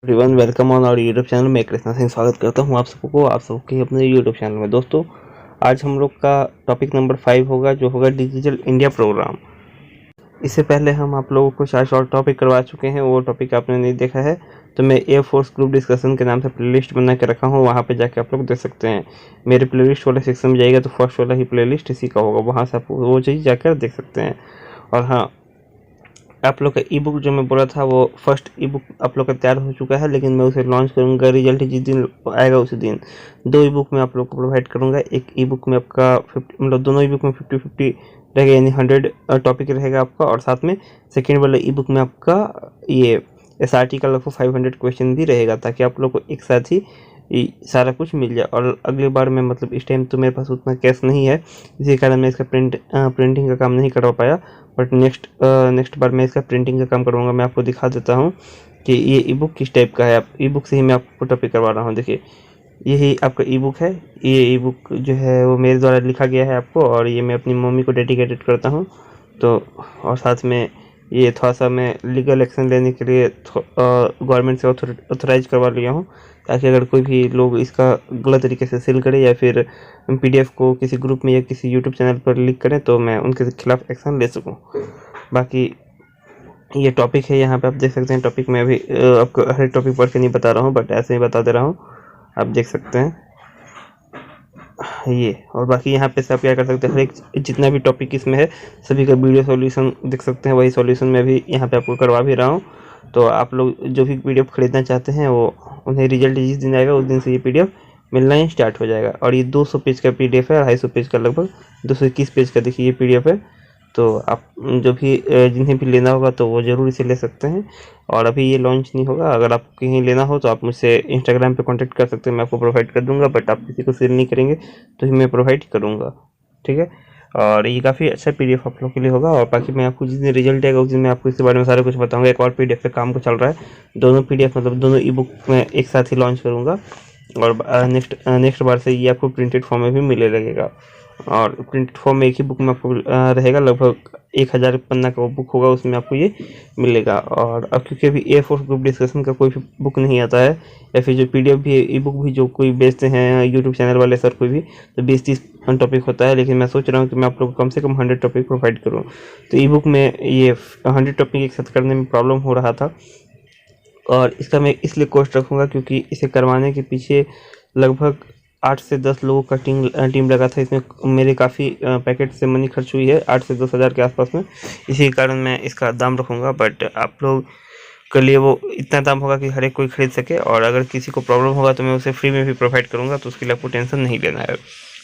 Everyone welcome on our YouTube channel. मैं कृष्णा सिंह स्वागत करता हूं आप सबके अपने यूट्यूब चैनल में। दोस्तों, आज हम लोग का टॉपिक नंबर 5 होगा, जो होगा डिजिटल इंडिया प्रोग्राम। इससे पहले हम आप लोगों को 4 शॉर्ट टॉपिक करवा चुके हैं। वो टॉपिक आपने नहीं देखा है तो मैं एयरफोर्स ग्रुप डिस्कशन के नाम से प्लेलिस्ट बना के रखा हूँ, वहाँ पे जाके आप लोग देख सकते हैं। मेरे प्लेलिस्ट वाले सेक्शन में जाइएगा तो फर्स्ट वाला ही प्लेलिस्ट इसी का होगा, वहाँ से आप वो चीज़ जाकर देख सकते हैं। और हाँ, आप लोग का ई बुक जो मैं बोला था वो फर्स्ट ई बुक आप लोग का तैयार हो चुका है, लेकिन मैं उसे लॉन्च करूंगा। रिजल्ट जिस दिन आएगा उसी दिन 2 ई बुक मैं आप लोग को प्रोवाइड करूंगा। एक ई बुक में आपका 50 मतलब दोनों ई बुक में 50-50 रहेगा, यानी 100 टॉपिक रहेगा आपका। और साथ में सेकेंड वाला ई बुक में आपका ये SRT का लगभग 500 क्वेश्चन भी रहेगा, ताकि आप लोग को एक साथ ही सारा कुछ मिल जाए। और अगली बार मैं मतलब इस टाइम तो मेरे पास उतना कैश नहीं है, इसी कारण मैं इसका प्रिंटिंग का काम नहीं करवा पाया। बट नेक्स्ट बार मैं इसका प्रिंटिंग का काम करवाऊंगा। मैं आपको दिखा देता हूँ कि ये ई बुक किस टाइप का है। आप ई बुक से ही मैं आपको टॉपिक करवा रहा हूँ। देखिए, यही आपका ई बुक है। ये ई बुक जो है वो मेरे द्वारा लिखा गया है आपको, और ये मैं अपनी मम्मी को डेडिकेटेड करता हूँ। तो और साथ में ये थोड़ा सा मैं लीगल एक्शन लेने के लिए गवर्नमेंट से ऑथराइज करवा लिया हूँ, ताकि अगर कोई भी लोग इसका गलत तरीके से सेल करे या फिर PDF को किसी ग्रुप में या किसी यूट्यूब चैनल पर लीक करें तो मैं उनके खिलाफ एक्शन ले सकूं। बाकी ये टॉपिक है, यहाँ पे आप देख सकते हैं। टॉपिक में अभी आपको हर टॉपिक पढ़ के नहीं बता रहा हूँ, बट ऐसे ही बता दे रहा हूँ, आप देख सकते हैं ये। और बाकी यहाँ पे से आप क्या कर सकते हैं, हर एक जितना भी टॉपिक इसमें है सभी का वीडियो सॉल्यूशन देख सकते हैं। वही सॉल्यूशन मैं भी यहाँ पे आपको करवा भी रहा हूँ। तो आप लोग जो भी PDF खरीदना चाहते हैं वो उन्हें रिजल्ट जिस दिन आएगा उस दिन से ये PDF मिलना ही स्टार्ट हो जाएगा। और ये 200 पेज का PDF है, 250 पेज का, लगभग 221 पेज का देखिए ये PDF है। तो आप जो भी जिन्हें भी लेना होगा तो वो ज़रूर इसे ले सकते हैं। और अभी ये लॉन्च नहीं होगा। अगर आप कहीं लेना हो तो आप मुझसे इंस्टाग्राम पे कांटेक्ट कर सकते हैं, मैं आपको प्रोवाइड कर दूंगा। बट आप किसी को सेल नहीं करेंगे तो ही मैं प्रोवाइड करूंगा, ठीक है। और ये काफ़ी अच्छा PDF आप लोग के लिए होगा। और बाकी मैं आपको जिस दिन रिजल्ट आएगा उस दिन मैं आपको इसके बारे में सारा कुछ बताऊंगा। एक और PDF पे काम को चल रहा है, दोनों PDF मतलब दोनों ई बुक में एक साथ ही लॉन्च करूँगा। और नेक्स्ट बार से ये आपको प्रिंटेड फॉर्म में भी मिले लगेगा। और प्रिंटेड फॉर्म में एक ही बुक में आपको रहेगा, लगभग 1000 पन्ना का वो बुक होगा, उसमें आपको ये मिलेगा। और अब क्योंकि अभी एयरफोर्स ग्रुप डिस्कशन का कोई भी बुक नहीं आता है, या फिर जो PDF भी ई बुक भी जो कोई बेचते हैं यूट्यूब चैनल वाले सर कोई भी, तो 20-30 टॉपिक होता है। लेकिन मैं सोच रहा हूँ कि मैं आप लोग को कम से कम 100 टॉपिक प्रोवाइड करूँ। तो ई बुक में ये 100 टॉपिक एक साथ करने में प्रॉब्लम हो रहा था, और इसका मैं इसलिए कॉस्ट रखूँगा क्योंकि इसे करवाने के पीछे लगभग 8 से 10 लोगों का टीम लगा था। इसमें मेरे काफ़ी पैकेट से मनी खर्च हुई है, 8 से 10 हज़ार के आसपास में। इसी कारण मैं इसका दाम रखूँगा। बट आप लोग के लिए वो इतना दाम होगा कि हर एक कोई खरीद सके। और अगर किसी को प्रॉब्लम होगा तो मैं उसे फ्री में भी प्रोवाइड करूँगा, तो उसके लिए आपको टेंशन नहीं लेना है।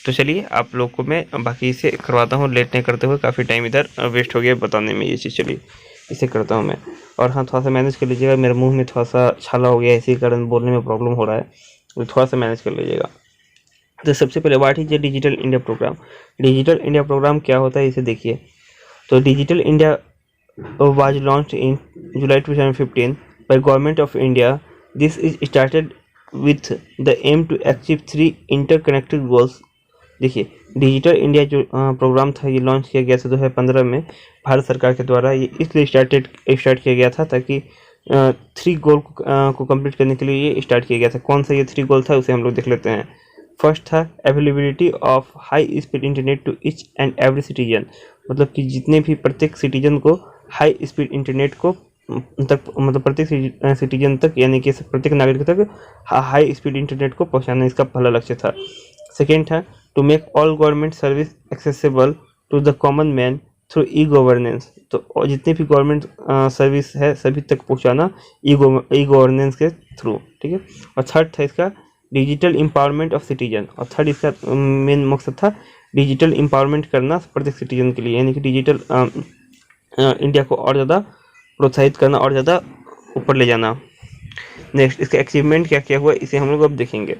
तो चलिए आप लोग को मैं बाकी इसे करवाता हूँ, लेट नहीं करते हुए। काफ़ी टाइम इधर वेस्ट हो गया बताने में ये चीज़। चलिए इसे करता हूँ मैं। और हाँ, थोड़ा सा मैनेज कर लीजिएगा, मेरे मुंह में थोड़ा सा छाला हो गया है, इसी कारण बोलने में प्रॉब्लम हो रहा है, तो थोड़ा सा मैनेज कर लीजिएगा। तो सबसे पहले what is the digital India programme. Digital India programme क्या होता है इसे देखिए। तो digital India was launched in July 2015 by Government of India. This is started with the aim to achieve 3 interconnected goals. देखिए, डिजिटल इंडिया जो programme था ये लॉन्च किया गया था 2015 में भारत सरकार के द्वारा। ये इसलिए स्टार्ट किया गया था ताकि 3 गोल को कंप्लीट करने के लिए ये स्टार्ट किया गया था। कौन सा ये 3 गोल था उसे हम लोग देख लेते हैं। फर्स्ट था availability of high speed internet to each and every citizen, मतलब कि जितने भी प्रत्येक सिटीजन को हाई स्पीड इंटरनेट को तक, मतलब प्रत्येक सिटीजन तक, यानी कि प्रत्येक नागरिक तक हाई स्पीड इंटरनेट को पहुंचाना इसका पहला लक्ष्य था। सेकेंड था to make all government service accessible to the common man through e governance, तो जितनी भी गवर्नमेंट सर्विस है सभी तक पहुंचाना ई गवर्नेंस के थ्रू, ठीक है। और थर्ड था इसका डिजिटल एम्पावरमेंट ऑफ सिटीजन, और थर्ड इसका मेन मकसद था डिजिटल एम्पावरमेंट करना प्रत्येक सिटीजन के लिए, यानी कि डिजिटल इंडिया को और ज़्यादा प्रोत्साहित करना और ज़्यादा ऊपर ले जाना। नेक्स्ट इसका अचीवमेंट क्या क्या हुआ इसे हम लोग अब देखेंगे।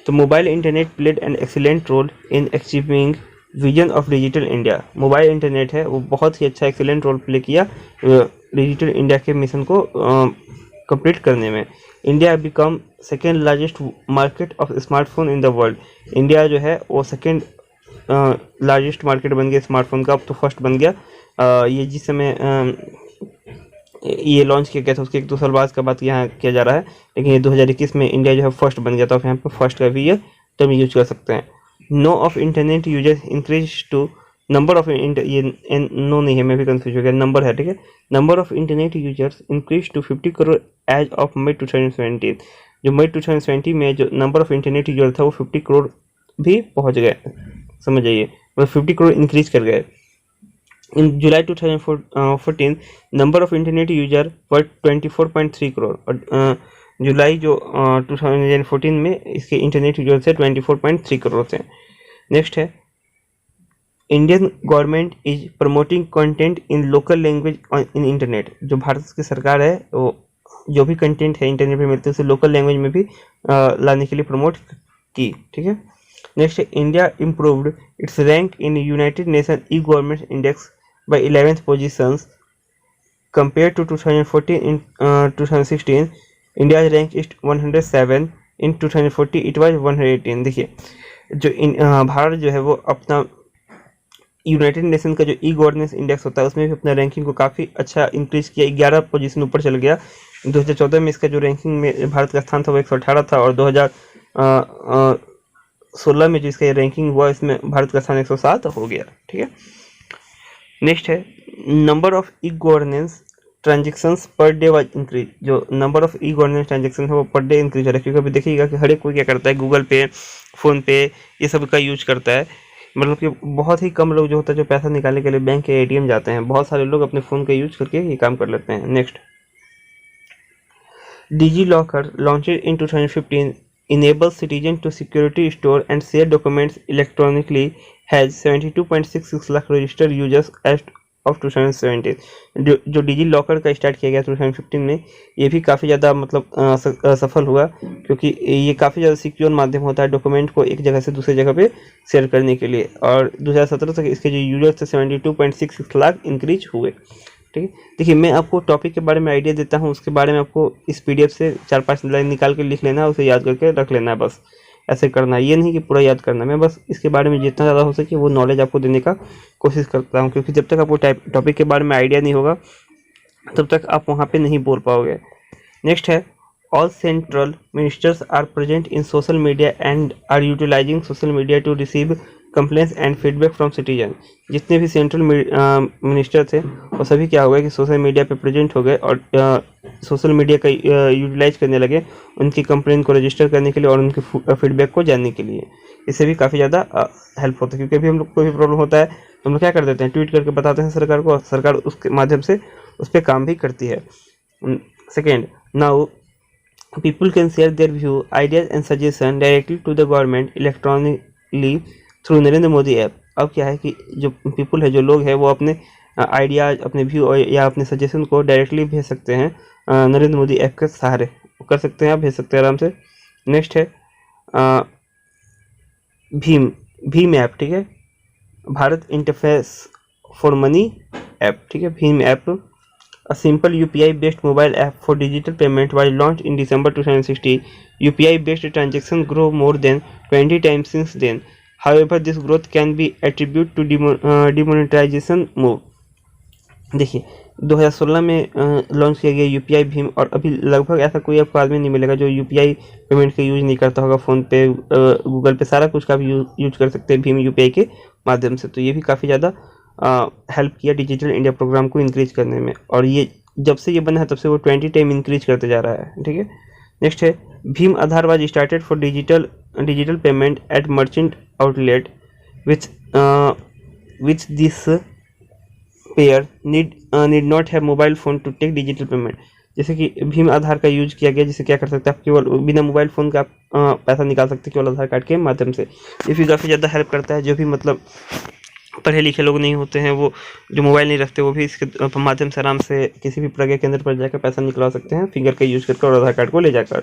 तो mobile internet played an excellent role in achieving vision of digital India. Mobile internet है वो बहुत ही अच्छा एक्सीलेंट रोल प्ले किया डिजिटल इंडिया के मिशन को कंप्लीट करने में। India become second largest market of smartphone in the world. India जो है वो सेकेंड लार्जेस्ट मार्केट बन गया स्मार्टफोन का, अब तो फर्स्ट बन गया। ये जिस समय ये लॉन्च किया गया था उसके 1-2 साल बाद का बात यहाँ किया जा रहा है, लेकिन ये 2021 में इंडिया जो है फर्स्ट बन गया था, यहाँ पर फर्स्ट का भी ये टर्म यूज कर सकते हैं। No of internet users increase to number of ये नो नहीं है, मैं भी कंफ्यूज हो गया, नंबर है, ठीक है। Number of internet users increase to 50 crore as of May 2017। जो मई 2020 में जो नंबर ऑफ इंटरनेट यूजर था वो 50 करोड़ भी पहुंच गए, समझ जाइए, मतलब 50 करोड़ इंक्रीज कर गए। इन जुलाई 2014 नंबर ऑफ इंटरनेट यूजर वर 24.3 करोड़, और जुलाई जो 2014 में इसके इंटरनेट यूजर से 24.3 करोड़ थे। नेक्स्ट है Indian government is promoting content in local language in internet. जो भारत की सरकार है वो जो भी कंटेंट है इंटरनेट पे मिलते हैं उसे लोकल लैंग्वेज में भी लाने के लिए प्रमोट की, ठीक है। नेक्स्ट है India improved it's rank in United nation E government index by 11th positions compared to 2014 in 2016 India's rank is 107, in 2040 it was 118। देखिए जो भारत जो है वो अपना यूनाइटेड नेशन का जो ई गवर्नेंस इंडेक्स होता है उसमें भी अपना रैंकिंग को काफ़ी अच्छा इंक्रीज किया, 11 पोजीशन ऊपर चल गया। 2014 में इसका जो रैंकिंग में भारत का स्थान था वो 118 था, और 2016 में जो इसका रैंकिंग हुआ इसमें भारत का स्थान 107 हो गया, ठीक है। नेक्स्ट है number of e governance transactions per day was increase. जो number of e governance transaction है वो पर डे इंक्रीज हो रहा है, क्योंकि अभी देखिएगा कि हर एक कोई क्या करता है, गूगल पे, फ़ोन पे, ये सब का यूज करता है। मतलब कि बहुत ही कम लोग जो होता है जो पैसा निकालने के लिए बैंक के एटीएम जाते हैं, बहुत सारे लोग अपने फ़ोन का यूज करके ये काम कर लेते हैं। Next digi locker launched in 2015 enables citizen to security store and share documents electronically, has 72.66 lakh registered users as of 2017। जो डिजी लॉकर का स्टार्ट किया गया 2015 में, ये भी काफ़ी ज़्यादा मतलब सफल हुआ, क्योंकि ये काफ़ी ज़्यादा सिक्योर माध्यम होता है डॉक्यूमेंट को एक जगह से दूसरी जगह पे शेयर करने के लिए। और 2017 तक इसके जो यूजर्स थे 72.66 लाख इंक्रीज हुए, ठीक है। देखिए मैं आपको टॉपिक के बारे में आइडिया देता हूँ, उसके बारे में आपको इस पीडीएफ से 4-5 लाइन निकाल के लिख लेना है, उसे याद करके रख लेना है, बस ऐसे करना है, ये नहीं कि पूरा याद करना। मैं बस इसके बारे में जितना ज़्यादा हो सके वो नॉलेज आपको देने का कोशिश करता हूँ, क्योंकि जब तक आपको टॉपिक के बारे में आइडिया नहीं होगा तब तक आप वहाँ पर नहीं बोल पाओगे। नेक्स्ट है all central ministers are present in social media and are utilizing social media to receive complaints and feedback from citizen. जितने भी सेंट्रल मिनिस्टर थे वो सभी क्या हो गए कि सोशल मीडिया पे प्रेजेंट हो गए और सोशल मीडिया का यूटिलाइज करने लगे उनकी कंप्लेंट को रजिस्टर करने के लिए और उनके फीडबैक को जानने के लिए। इससे भी काफ़ी ज़्यादा हेल्प होता है, क्योंकि अभी हम लोग को भी प्रॉब्लम होता है, हम लोग क्या कर देते हैं, ट्वीट करके बताते हैं सरकार को, सरकार उसके माध्यम से उस पर काम भी करती है। Second, now people can share their view, ideas and suggestion directly to the government electronically through Narendra Modi app. अब क्या है कि जो पीपल है, जो लोग हैं, वो अपने आइडियाज, अपने व्यू या अपने सजेशन को डायरेक्टली भेज सकते हैं नरेंद्र मोदी ऐप के सहारे, कर सकते हैं, आप भेज सकते हैं आराम से। नेक्स्ट है भीम ऐप, ठीक है, Bharat interface for money app, ठीक है, Bhim app. A simple UPI-based mobile app for digital payment was launched in December 2016. UPI-based transactions grow more than 20 times since then. However, this growth can be attributed to demonetization move. देखिए 2016 में launch किया गया UPI Bhim, और अभी लगभग ऐसा कोई आपको आदमी नहीं मिलेगा जो UPI पेमेंट का यूज नहीं करता होगा। फ़ोन पे, गूगल पे, सारा कुछ का भी यूज कर सकते हैं भीम UPI के माध्यम से। तो ये भी काफ़ी ज़्यादा हेल्प किया डिजिटल इंडिया प्रोग्राम को इंक्रीज करने में, और ये जब से ये बना है तब से वो 20 टाइम इंक्रीज करते जा रहा है, ठीक है। नेक्स्ट है भीम Aadhaar was started for digital payment at merchant outlet which this payer need not have mobile phone to take digital payment. जैसे कि भीम आधार का यूज किया गया, जिससे क्या कर सकते हैं, आप केवल बिना मोबाइल फ़ोन का पैसा निकाल सकते हैं केवल आधार कार्ड के माध्यम से। ये भी काफ़ी ज़्यादा हेल्प करता है। जो भी मतलब पढ़े लिखे लोग नहीं होते हैं, वो जो मोबाइल नहीं रखते, वो भी इसके माध्यम से आराम से किसी भी प्रज्ञा केंद्र पर जाकर पैसा निकलवा सकते हैं फिंगर का यूज करके और आधार कार्ड को ले जाकर,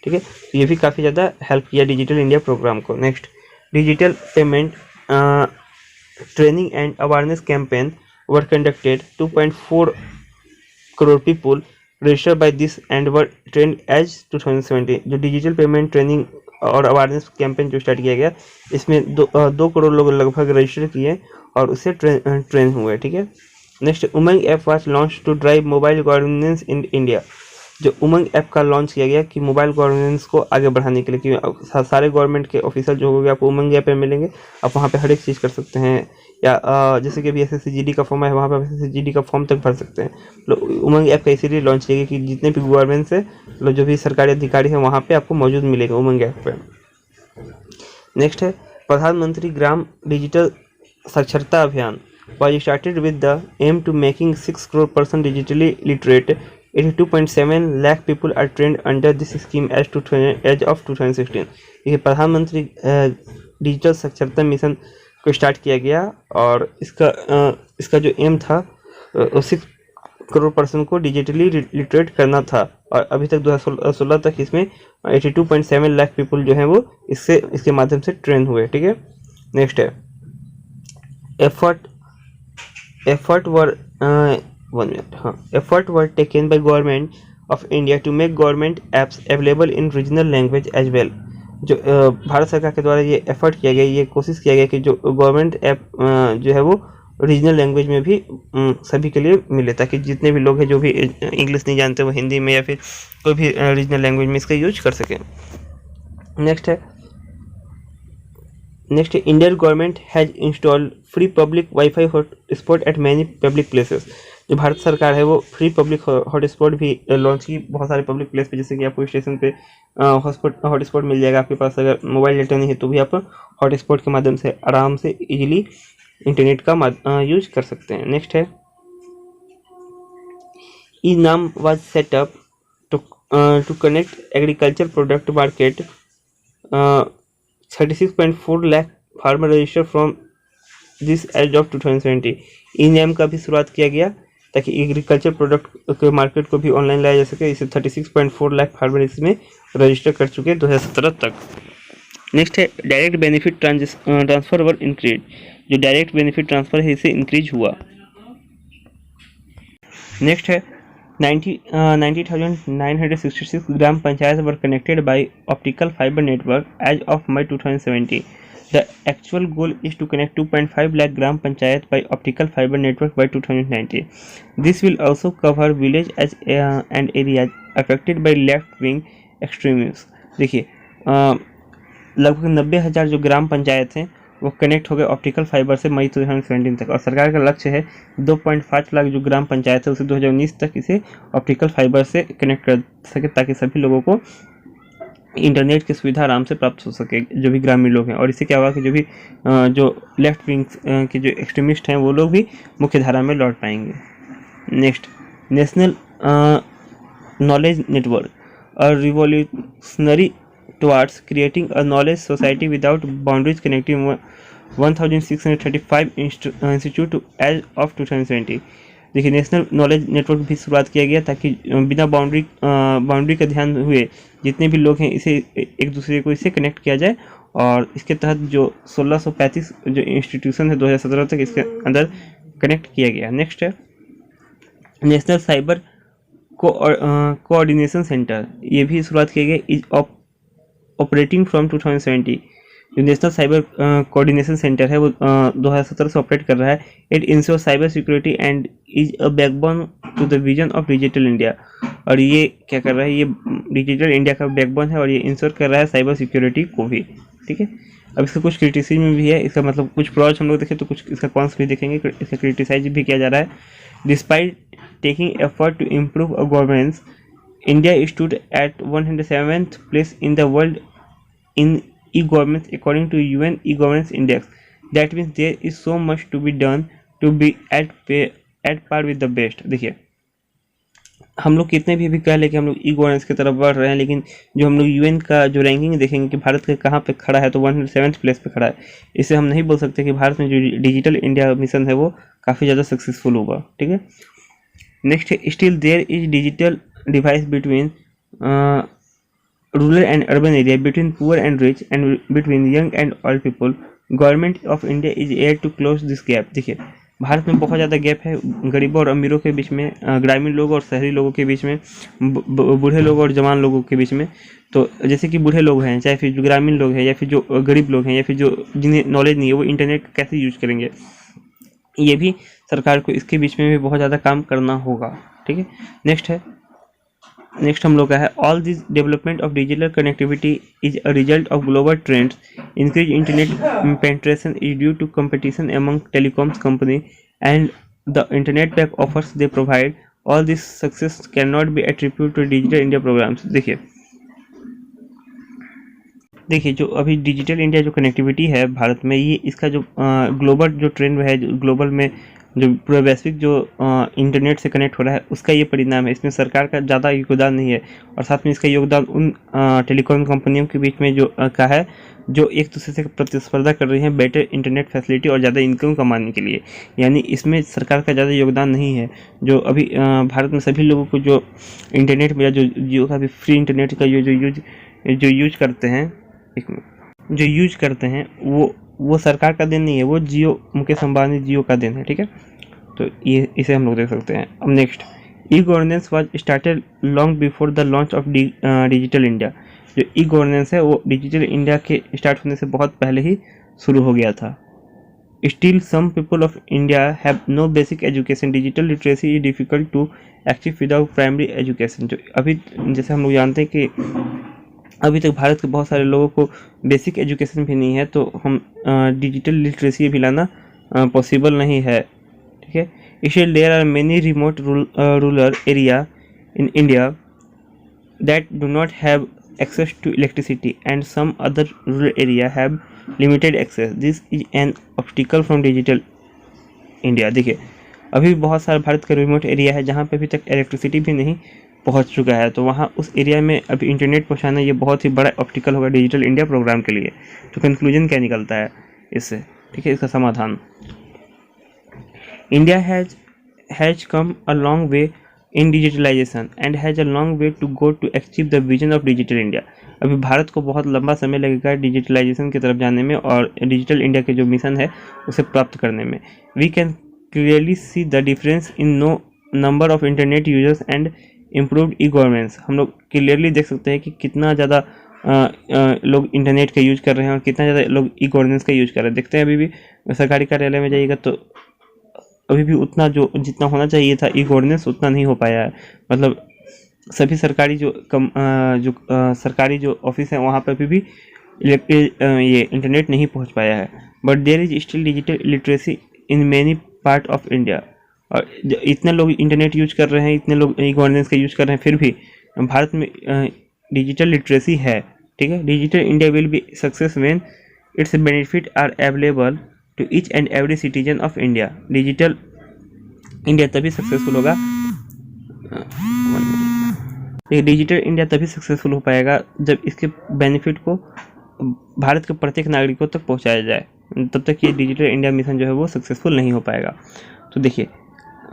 ठीक है। तो ये भी काफ़ी ज़्यादा हेल्प किया डिजिटल इंडिया प्रोग्राम को। Next, digital payment training and awareness campaign were conducted, 2.4 crore people register by this and were trained as 2017। जो डिजिटल पेमेंट ट्रेनिंग और अवेयरनेस कैंपेन जो स्टार्ट किया गया, इसमें 2 करोड़ लोग लगभग रजिस्टर किए और उससे ट्रेन हुए, ठीक है। Next, Umang app was launched to drive mobile governance in India. जो उमंग ऐप का लॉन्च किया गया कि मोबाइल गवर्नेंस को आगे बढ़ाने के लिए, कि सारे गवर्नमेंट के ऑफिसर जो होंगे आपको उमंग ऐप पे मिलेंगे, आप वहाँ पे हर एक चीज़ कर सकते हैं। या जैसे कि अभी SSC-GD का फॉर्म है, वहाँ पे SSC-GD का फॉर्म तक भर सकते हैं। उमंग ऐप का इसीलिए लॉन्च किया गया कि जितने भी गवर्नमेंट से जो भी सरकारी अधिकारी हैं वहाँ पे आपको मौजूद मिलेगा उमंग ऐप पे। नेक्स्ट है, प्रधानमंत्री ग्राम डिजिटल साक्षरता अभियान was started with the aim to making 6 crore person digitally literate. 82.7 lakh people are trained under this scheme as of 2016. ये प्रधानमंत्री डिजिटल साक्षरता मिशन को स्टार्ट किया गया और इसका जो एम था 6 करोड़ पर्सन को डिजिटली लिटरेट करना था, और अभी तक 2016 तक इसमें 82.7 लाख पीपल जो हैं वो इसके माध्यम से ट्रेन हुए। ठीक है, नेक्स्ट है, effort were taken by government of India to make government apps available in regional language as well. जो भारत सरकार के द्वारा ये एफर्ट किया गया, ये कोशिश किया गया कि जो गवर्नमेंट ऐप जो है वो रीजनल लैंग्वेज में भी सभी के लिए मिले, ताकि जितने भी लोग हैं जो भी इंग्लिश नहीं जानते वो हिंदी में या फिर कोई भी रीजनल लैंग्वेज में इसका यूज कर सकें। नेक्स्ट है, Indian government has installed free public wifi hotspot eight many public places. जो भारत सरकार है वो फ्री पब्लिक हॉटस्पॉट भी लॉन्च की बहुत सारे पब्लिक प्लेस पे, जैसे कि आपको स्टेशन पे हॉटस्पॉट मिल जाएगा। आपके पास अगर मोबाइल डेटा नहीं है तो भी आप हॉटस्पॉट के माध्यम से आराम से इजीली इंटरनेट का यूज कर सकते हैं। नेक्स्ट है, eNAM was set up to connect agriculture product market. 36.4 lakh farmer register from this as of 2020। ENAM का भी शुरुआत किया गया ताकि एग्रीकल्चर प्रोडक्ट के मार्केट को भी ऑनलाइन लाया जा सके। इसे 36.4 लाख फार्मर इसमें रजिस्टर कर चुके हैं 2017 तक। नेक्स्ट है, direct benefit transfer were increase. जो डायरेक्ट बेनिफिट ट्रांसफर है इसे इंक्रीज हुआ। नेक्स्ट है, 90,966 gram panchayat were connected by optical fibre network as of May 2017. The actual goal is to connect 2.5 lakh gram panchayat by optical fiber network by 2019. This will also cover village and areas affected by left-wing extremists. देखिए, लगभग 90,000 जो ग्राम पंचायत हैं वो connect हो गए optical fibre से मई 2017 तक, और सरकार का लक्ष्य है 2.5 लाख जो ग्राम पंचायत है उसे 2019 तक इसे ऑप्टिकल फाइबर से कनेक्ट कर सके, ताकि सभी लोगों को इंटरनेट की सुविधा आराम से प्राप्त हो सके, जो भी ग्रामीण लोग हैं। और इससे क्या हुआ कि जो भी जो लेफ्ट विंग के जो एक्सट्रीमिस्ट हैं वो लोग भी मुख्य धारा में लौट पाएंगे। Next, national knowledge network, a revolutionary towards creating a knowledge society without boundaries, connecting 1635 institute as of 2020. देखिए, नेशनल नॉलेज नेटवर्क भी शुरुआत किया गया ताकि बिना बाउंड्री का ध्यान हुए जितने भी लोग हैं इसे एक दूसरे को इससे कनेक्ट किया जाए, और इसके तहत जो 1635 जो इंस्टीट्यूशन है 2017 तक इसके अंदर कनेक्ट किया गया। नेक्स्ट है, नेशनल साइबर कोऑर्डिनेशन सेंटर, ये भी शुरुआत किया गया इज ऑपरेटिंग फ्रॉम 2020। जो नेशनल साइबर कोऑर्डिनेशन सेंटर है वो 2017 से ऑपरेट कर रहा है। It ensure cyber security and is a backbone to the vision of digital India. और ये क्या कर रहा है, ये डिजिटल इंडिया का बैकबोन है और ये इंश्योर कर रहा है साइबर सिक्योरिटी को भी। ठीक है, अब इसका कुछ क्रिटिसिज्म भी है, इसका मतलब कुछ प्रॉज हम लोग देखें तो कुछ इसका कॉन्स भी देखेंगे। इसका क्रिटिसाइज भी किया जा रहा है। Despite taking effort to improve a governance, India stood at 107th place in the world in e-governance according to UN e-governance index. That means there is so much to be done to be at par with the best. देखिए, हम लोग कितने भी कह लें कि हम लोग ई गवर्नेंस की तरफ बढ़ रहे हैं, लेकिन जो हम लोग यूएन का जो रैंकिंग देखेंगे कि भारत के कहाँ पे खड़ा है तो 107th प्लेस पे खड़ा है। इससे हम नहीं बोल सकते कि भारत में जो डिजिटल इंडिया मिशन है वो काफ़ी ज़्यादा सक्सेसफुल होगा। ठीक है, नेक्स्ट है, still there is digital device between rural and urban area, between poor and rich and between young and old people. Government of India is air to close this gap. देखिए, भारत में बहुत ज़्यादा gap है गरीबों और अमीरों के बीच में, ग्रामीण लोगों और शहरी लोगों के बीच में, बूढ़े लोगों और जवान लोगों के बीच में। तो जैसे कि बूढ़े लोग हैं, चाहे फिर जो ग्रामीण लोग हैं या फिर जो गरीब लोग हैं या फिर जो जिन्हें नॉलेज नहीं है, वो इंटरनेट कैसे यूज करेंगे, ये भी सरकार को इसके बीच में भी बहुत ज़्यादा काम करना होगा। ठीक है, नेक्स्ट हम लोग का है all this development of digital connectivity is a result of global trends. Increase internet penetration is due to competition among telecoms company and the internet pack offers they provide. All this success can not be attribute to digital India programs. देखिए जो अभी digital India जो connectivity है भारत में, ये इसका जो global जो ट्रेंड है, जो ग्लोबल में जो पूरा वैश्विक जो इंटरनेट से कनेक्ट हो रहा है, उसका ये परिणाम है। इसमें सरकार का ज़्यादा योगदान नहीं है, और साथ में इसका योगदान उन टेलीकॉम कंपनियों के बीच में जो का है, जो एक दूसरे से प्रतिस्पर्धा कर रही हैं बेटर इंटरनेट फैसिलिटी और ज़्यादा इनकम कमाने के लिए। यानी इसमें सरकार का ज़्यादा योगदान नहीं है। जो अभी भारत में सभी लोगों को जो इंटरनेट मिला, जो जियो का भी फ्री इंटरनेट का जो यूज करते हैं वो सरकार का देन नहीं है, वो जियो, मुकेश अंबानी जियो का देन है। ठीक है, तो ये इसे हम लोग देख सकते हैं। अब next, e governance was started long before the launch of digital India. जो ई गवर्नेंस है वो डिजिटल इंडिया के स्टार्ट होने से बहुत पहले ही शुरू हो गया था। Still some people of India have no basic education. Digital literacy is difficult to achieve without primary education. जो अभी जैसे हम लोग जानते हैं कि अभी तक भारत के बहुत सारे लोगों को बेसिक एजुकेशन भी नहीं है, तो हम डिजिटल लिटरेसी भी लाना पॉसिबल नहीं है। ठीक है, इसलिए there are many remote rural area in India that do not have access to electricity and some other rural area have limited access. This is an obstacle from digital India. देखिए अभी बहुत सारा भारत का रिमोट एरिया है जहाँ पे अभी तक इलेक्ट्रिसिटी भी नहीं पहुंच चुका है, तो वहाँ उस एरिया में अभी इंटरनेट पहुंचाना ये बहुत ही बड़ा ऑब्स्टिकल होगा डिजिटल इंडिया प्रोग्राम के लिए। तो कंक्लूजन क्या निकलता है इससे? ठीक है, इसका समाधान, India has come a long way in digitalization and has a long way to go to achieve the vision of digital India. अभी भारत को बहुत लंबा समय लगेगा डिजिटलाइजेशन की तरफ जाने में और डिजिटल इंडिया के जो मिशन है उसे प्राप्त करने में। We can clearly see the difference in no number of internet users and improved e governance. हम लोग क्लियरली देख सकते हैं कि कितना ज़्यादा लोग इंटरनेट का यूज कर रहे हैं और कितना ज़्यादा लोग ई गवर्नेंस का यूज कर रहे हैं। देखते हैं अभी भी सरकारी कार्यालय में जाइएगा तो अभी भी उतना जो जितना होना चाहिए था ई गवर्नेंस उतना नहीं हो पाया है। मतलब सभी सरकारी सरकारी जो ऑफिस है वहाँ पर अभी भी ये इंटरनेट नहीं पहुँच पाया है। But there is still digital literacy in many part of India. और इतने लोग इंटरनेट यूज कर रहे हैं, इतने लोग ई गवर्नेंस का यूज कर रहे हैं, फिर भी भारत में डिजिटल लिटरेसी है। ठीक है, digital India will be success when its benefit are available to each and every citizen of India. Digital India तभी सक्सेसफुल होगा, डिजिटल इंडिया तभी सक्सेसफुल हो पाएगा जब इसके बेनिफिट को भारत के प्रत्येक नागरिकों तक पहुंचाया जाए। तब तक ये डिजिटल इंडिया मिशन जो है वो सक्सेसफुल नहीं हो पाएगा। तो देखिए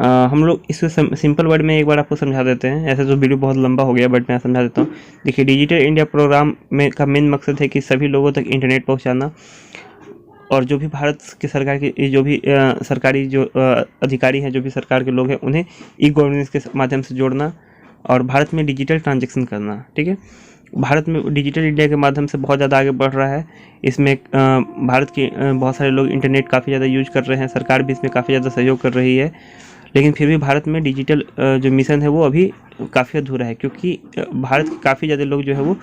हम लोग इसको सिंपल वर्ड में एक बार आपको समझा देते हैं। ऐसे तो वीडियो बहुत लंबा हो गया बट मैं समझा देता हूँ। देखिए डिजिटल इंडिया प्रोग्राम में का मेन मकसद है कि सभी लोगों तक इंटरनेट पहुँचाना, और जो भी भारत की सरकार की जो भी सरकारी जो अधिकारी हैं, जो भी सरकार के लोग हैं, उन्हें ई गवर्नेंस के माध्यम से जोड़ना और भारत में डिजिटल ट्रांजेक्शन करना। ठीक है, भारत में डिजिटल इंडिया के माध्यम से बहुत ज़्यादा आगे बढ़ रहा है। इसमें भारत के बहुत सारे लोग इंटरनेट काफ़ी ज़्यादा यूज कर रहे हैं, सरकार भी इसमें काफ़ी ज़्यादा सहयोग कर रही है। लेकिन फिर भी भारत में डिजिटल जो मिशन है वो अभी काफ़ी अधूरा है, क्योंकि भारत के काफ़ी ज़्यादा लोग जो है वो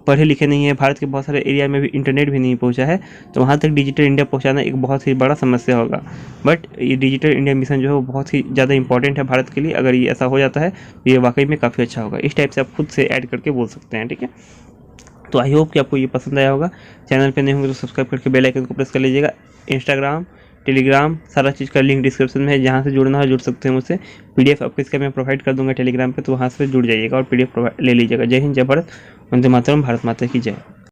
पढ़े लिखे नहीं है। भारत के बहुत सारे एरिया में भी इंटरनेट भी नहीं पहुंचा है, तो वहाँ तक डिजिटल इंडिया पहुंचाना एक बहुत ही बड़ा समस्या होगा। बट ये डिजिटल इंडिया मिशन जो है वो बहुत ही ज़्यादा इंपॉर्टेंट है भारत के लिए। अगर ये ऐसा हो जाता है तो ये वाकई में काफ़ी अच्छा होगा। इस टाइप से आप खुद से ऐड करके बोल सकते हैं। ठीक है, तो आई होप कि आपको ये पसंद आया होगा। चैनल पे नहीं होंगे तो सब्सक्राइब करके बेल आइकन को प्रेस कर लीजिएगा। इंस्टाग्राम, टेलीग्राम, सारा चीज़ का लिंक डिस्क्रिप्शन में है, जहाँ से जुड़ना है जुड़ सकते हैं मुझसे। पीडीएफ आपको इसका मैं प्रोवाइड कर दूंगा टेलीग्राम पे, तो वहाँ से जुड़ जाइएगा और पीडीएफ ले लीजिएगा। जय हिंद, जय भारत, वंदे मातरम, भारत माता की जय।